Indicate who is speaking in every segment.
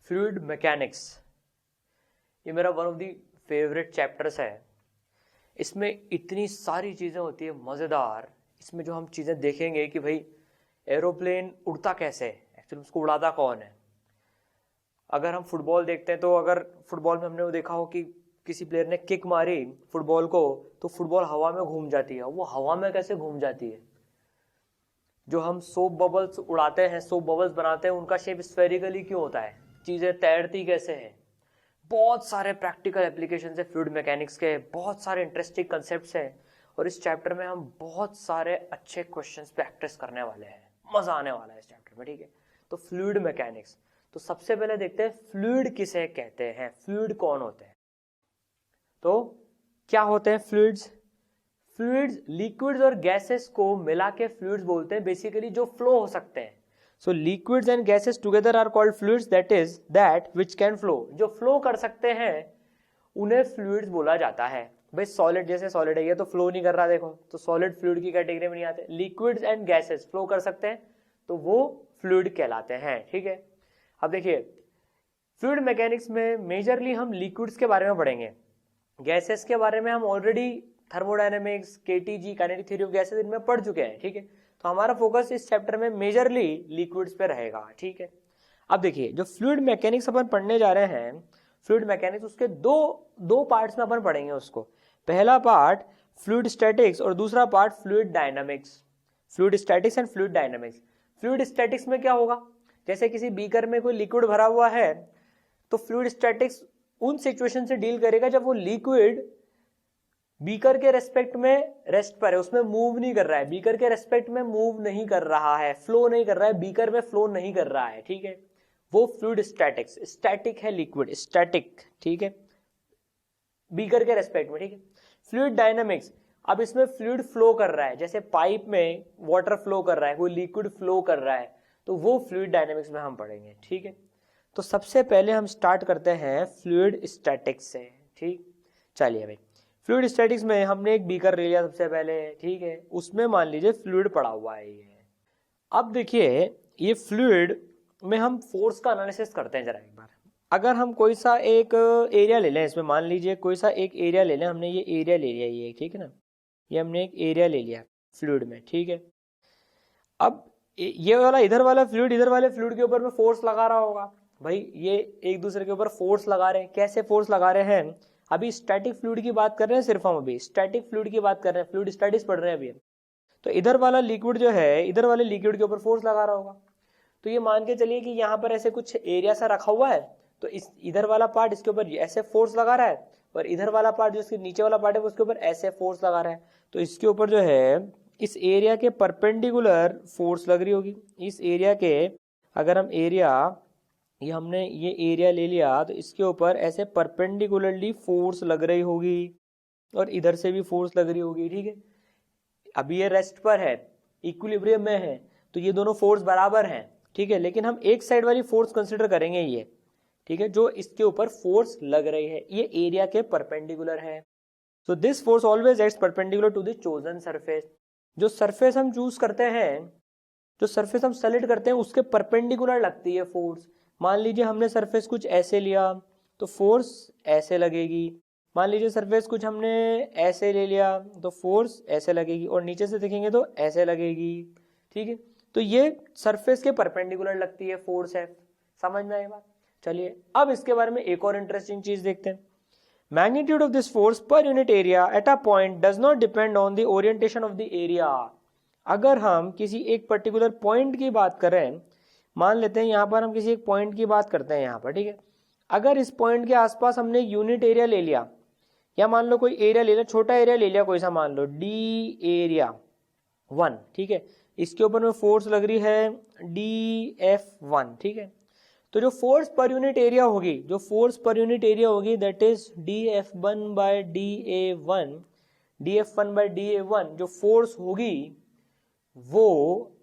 Speaker 1: Fluid mechanics, ये मेरा one of the favourite chapters है। इसमें इतनी सारी चीज़ें होती है मज़ेदार। इसमें जो हम चीज़ें देखेंगे कि भाई एरोप्लेन उड़ता कैसे है, एक्चुअली उसको उड़ाता कौन है। अगर हम फुटबॉल देखते हैं तो अगर फुटबॉल में हमने वो देखा हो कि किसी प्लेयर ने किक मारी फुटबॉल को तो फुटबॉल हवा में घूम जाती है। वो हवा में कैसे घूम जाती है? जो हम सोप बबल्स उड़ाते हैं, सोप बबल्स बनाते हैं, उनका शेप स्फेरिकली क्यों होता है? चीज़ें तैरती कैसे हैं? बहुत सारे प्रैक्टिकल एप्लीकेशन है फ्लूइड मैकेनिक्स के, बहुत सारे इंटरेस्टिंग कंसेप्ट्स हैं और इस चैप्टर में हम बहुत सारे अच्छे क्वेश्चंस प्रैक्टिस करने वाले हैं। मजा आने वाला है इस चैप्टर में, ठीक है। तो फ्लूइड मैकेनिक्स, तो सबसे पहले देखते हैं फ्लूइड किसे कहते हैं, फ्लूइड कौन होते हैं। तो क्या होते हैं फ्लूइड्स? फ्लूइड्स लिक्विड्स और गैसेस को मिला के फ्लूइड्स बोलते हैं, बेसिकली जो फ्लो हो सकते हैं। So liquids and gases together are called fluids, that which can flow, जो फ्लो कर सकते हैं उन्हें फ्लूइड्स बोला जाता है। भाई सॉलिड, जैसे सॉलिड है ये तो फ्लो नहीं कर रहा, देखो तो सॉलिड फ्लूइड की कैटेगरी में नहीं आते। लिक्विड्स एंड गैसेस फ्लो कर सकते हैं तो वो फ्लूइड कहलाते हैं, ठीक है। अब देखिए फ्लूइड मैकेनिक्स में मेजरली हम लिक्विड्स के बारे में पढ़ेंगे, गैसेस के बारे में हम already thermodynamics, KTG, kinetic theory of gases इनमें पढ़ चुके हैं, ठीक है। तो हमारा फोकस इस चैप्टर में मेजरली लिक्विड्स पे रहेगा, ठीक है। अब देखिए जो फ्लूइड मैकेनिक्स अपन पढ़ने जा रहे हैं, फ्लूइड मैकेनिक्स उसके दो पार्ट्स में अपन पढ़ेंगे उसको। पहला पार्ट फ्लूइड स्टैटिक्स और दूसरा part fluid dynamics. Fluid statics and fluid dynamics. Fluid statics में क्या होगा, जैसे किसी बीकर में कोई लिक्विड भरा हुआ है तो फ्लूइड स्टैटिक्स उन सिचुएशन से डील करेगा जब वो लिक्विड बीकर के रेस्पेक्ट में रेस्ट पर है, उसमें मूव नहीं कर रहा है, बीकर के रेस्पेक्ट में मूव नहीं कर रहा है, फ्लो नहीं कर रहा है, बीकर में फ्लो नहीं कर रहा है, ठीक है। वो फ्लूइड स्टैटिक्स, स्टैटिक है लिक्विड, स्टैटिक, ठीक है, बीकर के रेस्पेक्ट में, ठीक है। फ्लूइड डायनामिक्स, अब इसमें फ्लूइड फ्लो कर रहा है, जैसे पाइप में वाटर फ्लो कर रहा है, कोई लिक्विड फ्लो कर रहा है, तो वो फ्लूइड डायनामिक्स में हम पढ़ेंगे, ठीक है। तो सबसे पहले हम स्टार्ट करते हैं फ्लूइड स्टैटिक्स से, ठीक। चलिए भाई फ्लूइड स्टैटिक्स में हमने एक बीकर ले लिया सबसे पहले, ठीक है, उसमें मान लीजिए फ्लूइड पड़ा हुआ है ये। अब देखिए ये फ्लूइड में हम फोर्स का एनालिसिस करते हैं जरा एक बार। अगर हम कोई सा एक एरिया ले लें, इसमें मान लीजिए कोई सा एक एरिया ले लें, हमने ये एरिया ले लिया ये, ठीक है ना, ये हमने एक एरिया ले लिया फ्लूइड में, ठीक है। अब ये वाला इधर वाला फ्लूइड इधर वाले फ्लूइड के ऊपर में फोर्स लगा रहा होगा, भाई ये एक दूसरे के ऊपर फोर्स लगा रहे हैं। कैसे फोर्स लगा रहे हैं? अभी स्टैटिक फ्लूइड की बात कर रहे हैं सिर्फ हम, अभी स्टैटिक फ्लूइड की बात कर रहे हैं, फ्लूइड स्टैटिक्स पढ़ रहे हैं अभी। तो इधर वाला लिक्विड जो है इधर वाले लिक्विड के ऊपर फोर्स लगा रहा होगा। तो ये मान के चलिए कि यहाँ पर ऐसे कुछ एरिया सा रखा हुआ है, तो इस इधर वाला पार्ट इसके ऊपर ऐसे फोर्स लगा रहा है और इधर वाला पार्ट जो इसके नीचे वाला पार्ट है उसके ऊपर ऐसे फोर्स लगा रहा है। तो इसके ऊपर जो है इस एरिया के परपेंडिकुलर फोर्स लग रही होगी। इस एरिया के अगर हम एरिया, ये हमने ये एरिया ले लिया तो इसके ऊपर ऐसे परपेंडिकुलरली फोर्स लग रही होगी और इधर से भी फोर्स लग रही होगी, ठीक है। अभी ये रेस्ट पर है, इक्विलिब्रियम में है, तो ये दोनों फोर्स बराबर हैं, ठीक है। लेकिन हम एक साइड वाली फोर्स कंसिडर करेंगे ये, ठीक है, जो इसके ऊपर फोर्स लग रही है ये एरिया के परपेंडिकुलर है। So this force always acts perpendicular to the chosen surface. जो सरफेस हम चूज करते हैं, जो सरफेस हम सेलेक्ट करते हैं उसके परपेंडिकुलर लगती है फोर्स। मान लीजिए हमने सरफेस कुछ ऐसे लिया तो फोर्स ऐसे लगेगी, मान लीजिए सरफेस कुछ हमने ऐसे ले लिया तो फोर्स ऐसे लगेगी, और नीचे से देखेंगे तो ऐसे लगेगी, ठीक है। तो ये सरफेस के परपेंडिकुलर लगती है फोर्स है, समझ में आई बात। चलिए अब इसके बारे में एक और इंटरेस्टिंग चीज देखते हैं। Magnitude of this force per unit area at a point does not depend on the orientation of the area. अगर हम किसी एक पर्टिकुलर पॉइंट की बात करें, मान लेते हैं यहाँ पर हम किसी एक पॉइंट की बात करते हैं यहाँ पर, ठीक है। अगर इस पॉइंट के आसपास हमने यूनिट एरिया ले लिया, या मान लो कोई एरिया ले लिया, छोटा एरिया ले लिया कोई सा, मान लो डी एरिया 1, ठीक है, इसके ऊपर में फोर्स लग रही है DF1, ठीक है। तो जो फोर्स पर यूनिट एरिया होगी, जो फोर्स पर यूनिट एरिया होगी that is DF1 by DA1, DF1 by DA1 जो फोर्स होगी वो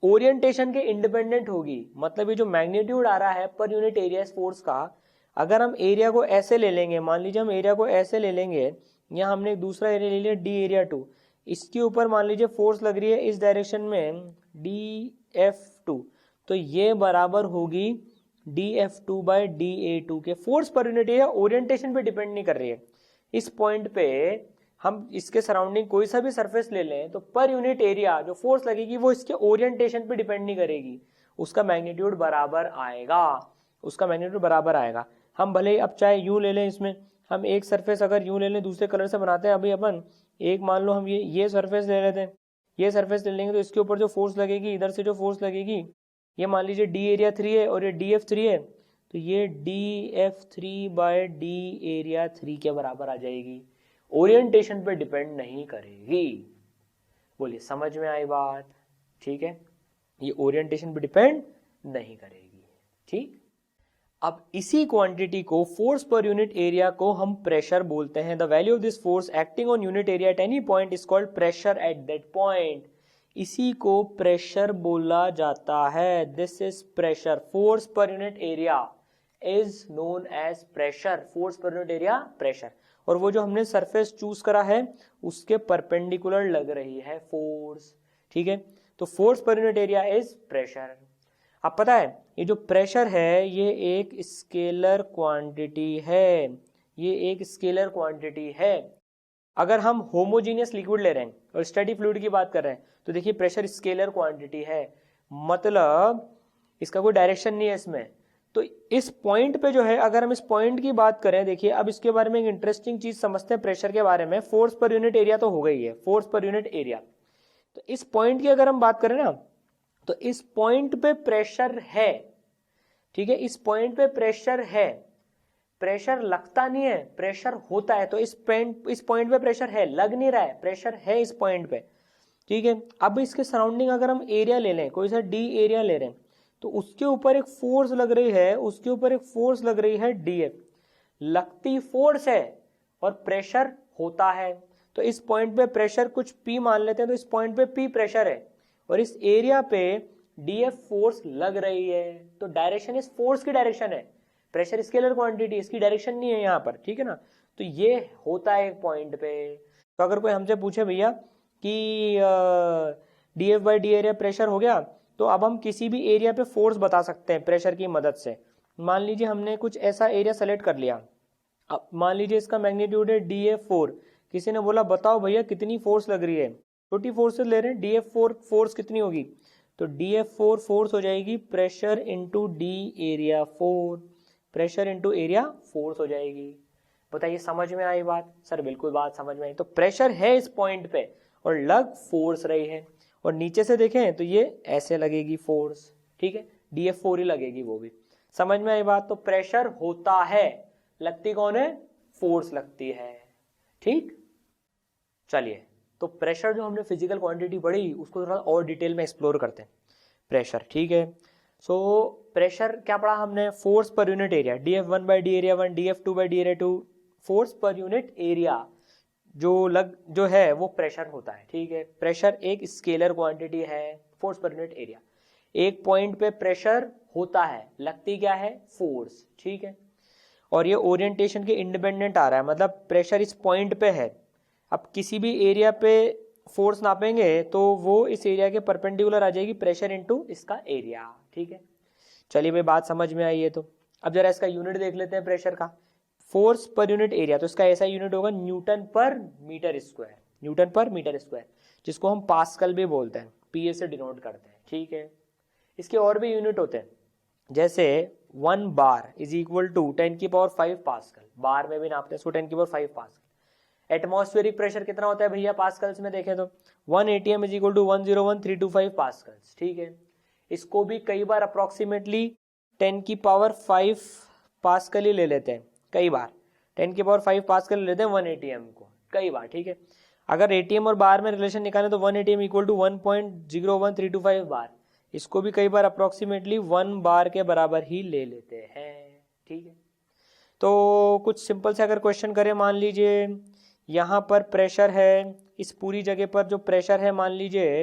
Speaker 1: ओरिएंटेशन के इंडिपेंडेंट होगी। मतलब ये जो मैग्नीट्यूड आ रहा है पर यूनिट एरिया फोर्स का, अगर हम एरिया को ऐसे ले लेंगे, मान लीजिए हम एरिया को ऐसे ले लेंगे, यहाँ हमने एक दूसरा एरिया ले लिया D एरिया 2, इसके ऊपर मान लीजिए फोर्स लग रही है इस डायरेक्शन में DF2, तो ये बराबर होगी dF2/dA2 के force per unit area orientation पे डिपेंड नहीं कर रही है। इस पॉइंट पे हम इसके सराउंडिंग कोई सा भी सरफेस ले लें तो पर यूनिट एरिया जो फोर्स लगेगी वो इसके ओरिएंटेशन पे डिपेंड नहीं करेगी, उसका मैग्नीट्यूड बराबर आएगा, उसका मैग्नीट्यूड बराबर आएगा। हम भले ही अब चाहे यूं ले लें, इसमें हम एक सरफेस अगर यूं ले लें दूसरे कलर से बनाते हैं, अभी अपन एक मान लो हम ये सरफेस ले लेते हैं, ये सरफेस ले लेंगे तो इसके ऊपर जो फोर्स लगेगी, इधर से जो फोर्स लगेगी, ये मान लीजिए डी एरिया 3 है और ये DF3 है, तो ये DF3/D एरिया 3 के बराबर आ जाएगी, ओरिएंटेशन पे डिपेंड नहीं करेगी। बोलिए समझ में आई बात? ठीक है, ये ओरिएंटेशन पे डिपेंड नहीं करेगी। ठीक, अब इसी क्वांटिटी को फोर्स पर यूनिट एरिया को हम प्रेशर बोलते हैं। The value of this force acting on unit area at any point is called pressure at that point. इसी को प्रेशर बोला जाता है। This is pressure. Force per unit area is known as pressure. Force per unit area pressure. और वो जो हमने surface choose करा है उसके परपेंडिकुलर लग रही है फोर्स। ठीक है, तो force per unit area is pressure. अब पता है ये जो प्रेशर है ये एक स्केलर क्वांटिटी है, ये एक स्केलर क्वांटिटी है। अगर हम होमोजीनियस लिक्विड ले रहे हैं और स्टेडी फ्लूइड की बात कर रहे हैं तो देखिए प्रेशर स्केलर क्वांटिटी है, मतलब इसका कोई डायरेक्शन नहीं है इसमें। तो इस पॉइंट पे जो है, अगर हम इस पॉइंट की बात करें, देखिए अब इसके बारे में एक इंटरेस्टिंग चीज समझते हैं प्रेशर के बारे में। फोर्स पर यूनिट एरिया तो हो गई है, फोर्स पर यूनिट एरिया। तो इस पॉइंट की अगर हम बात करें ना तो इस पॉइंट पे प्रेशर है। ठीक है, इस पॉइंट पे प्रेशर है, प्रेशर लगता नहीं है, प्रेशर होता है। तो इस पॉइंट पे प्रेशर है, लग नहीं रहा है, प्रेशर है इस पॉइंट पे। ठीक है, अब इसके सराउंडिंग अगर हम एरिया ले लें, कोई सा डी एरिया ले रहे हैं, तो उसके ऊपर एक फोर्स लग रही है, उसके ऊपर एक फोर्स लग रही है DF। लगती फोर्स है और प्रेशर होता है। तो इस पॉइंट पे प्रेशर कुछ P मान लेते हैं, तो इस पॉइंट पे P प्रेशर है और इस एरिया पे DF फोर्स लग रही है। तो डायरेक्शन इस फोर्स की डायरेक्शन है। प्रेशर स्केलर क्वांटिटी, इसकी डायरेक्शन नहीं है यहाँ पर। ठीक है ना, तो ये होता है एक पॉइंट पे। तो अगर कोई हमसे पूछे भैया कि DF/D एरिया प्रेशर हो गया, तो अब हम किसी भी एरिया पे फोर्स बता सकते हैं प्रेशर की मदद से। मान लीजिए हमने कुछ ऐसा एरिया सेलेक्ट कर लिया, अब मान लीजिए इसका मैग्नीट्यूड है DF4। किसी ने बोला बताओ भैया कितनी फोर्स लग रही है, छोटी फोर्सेस ले रहे हैं, DF4 फोर्स कितनी होगी, तो DF4 फोर्स हो जाएगी pressure into D area 4, pressure into area force हो जाएगी। बताइए समझ में आई बात? सर बिल्कुल बात समझ में आई। तो प्रेशर है इस पॉइंट पे और लग फोर्स रही है, और नीचे से देखें तो ये ऐसे लगेगी फोर्स। ठीक है, DF4 ही लगेगी वो भी। समझ में आई बात? तो प्रेशर होता है, लगती कौन है? फोर्स लगती है। ठीक, चलिए तो प्रेशर जो हमने फिजिकल क्वांटिटी पढ़ी उसको थोड़ा और डिटेल में एक्सप्लोर करते हैं। प्रेशर, ठीक है, सो प्रेशर क्या पढ़ा हमने? Force per unit area, DF1/D area 1, DF2/D area 2, force per unit area जो है वो प्रेशर होता है। ठीक है, प्रेशर एक स्केलर क्वांटिटी है, फोर्स पर यूनिट एरिया। एक पॉइंट पे प्रेशर होता है, लगती क्या है? फोर्स। ठीक है, और ये ओरिएंटेशन के इंडिपेंडेंट आ रहा है, मतलब प्रेशर इस पॉइंट पे है। अब किसी भी एरिया पे फोर्स नापेंगे तो वो इस एरिया के परपेंडिकुलर आ जाएगी, प्रेशर इनटू इसका एरिया। ठीक है, चलिए भाई बात समझ में आई है। तो अब जरा इसका यूनिट देख लेते हैं प्रेशर का। फोर्स पर यूनिट एरिया, तो इसका ऐसा यूनिट होगा न्यूटन पर मीटर स्क्वायर, न्यूटन पर मीटर स्क्वायर, जिसको हम पास्कल भी बोलते हैं, PA से डिनोट करते हैं। ठीक है, इसके और भी यूनिट होते हैं, जैसे 1 bar is equal to 10⁵ pascal, bar में भी नापते हैं इसको 10⁵ पास्कल। एटमॉस्फेरिक प्रेशर कितना होता है भैया पास्कल्स में देखें तो 1 atm is equal to 101,325 pascals. ठीक है, इसको भी कई बार अप्रोक्सीमेटली 10⁵ पास्कल ही ले लेते हैं, कई बार 10⁵ पास्कल ले लेते हैं 1 atm को, कई बार। ठीक है, अगर एटीएम और बार में रिलेशन निकालें तो 1 atm इक्वल टू 1.01325 बार, इसको भी कई बार अप्रोक्सीमेटली 1 बार के बराबर ही ले लेते हैं। ठीक है, तो कुछ सिंपल से अगर क्वेश्चन करें, मान लीजिए यहाँ पर प्रेशर है, इस पूरी जगह पर जो प्रेशर है, मान लीजिए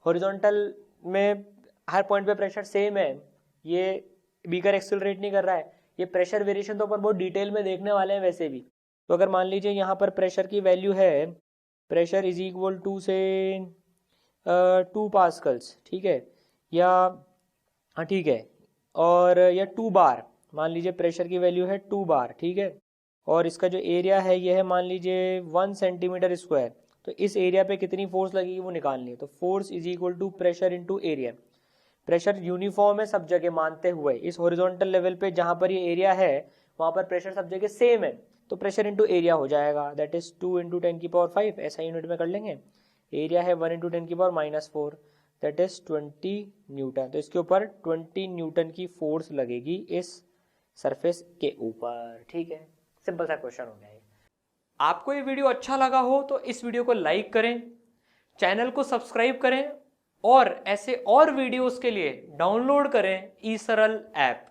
Speaker 1: हॉरिजॉन्टल में हर पॉइंट पे प्रेशर सेम है, ये बीकर एक्सेलरेट नहीं कर रहा है, ये प्रेशर वेरिएशन तो अपन बहुत डिटेल में देखने वाले हैं वैसे भी। तो अगर मान लीजिए यहाँ पर प्रेशर की वैल्यू है, प्रेशर इज इक्वल टू से 2 पास्कल्स, ठीक है, या हाँ ठीक है, और या 2 बार, मान लीजिए प्रेशर की वैल्यू है 2 बार, ठीक है, और इसका जो एरिया है ये है मान लीजिए 1 सेंटीमीटर स्क्वायर, तो इस एरिया पे कितनी फोर्स लगेगी वो निकालनी है। तो force is equal to pressure into area. Pressure uniform है सब जगह मानते हुए, इस हॉरिजॉन्टल लेवल पे जहां पर ये एरिया है वहां पर प्रेशर सब जगह सेम है, तो प्रेशर इंटू एरिया हो जाएगा, दैट इज 2 इंटू 10⁵ ऐसा यूनिट में कर लेंगे। एरिया है 1 इंटू 10⁻⁻⁴, दैट इज 20 न्यूटन। तो इसके ऊपर 20 न्यूटन की फोर्स लगेगी इस सरफेस के ऊपर, ठीक है। सिंपल सा क्वेश्चन हो गया है। आपको ये वीडियो अच्छा लगा हो तो इस वीडियो को लाइक करें, चैनल को सब्सक्राइब करें और ऐसे और वीडियोस के लिए डाउनलोड करें ई सरल ऐप।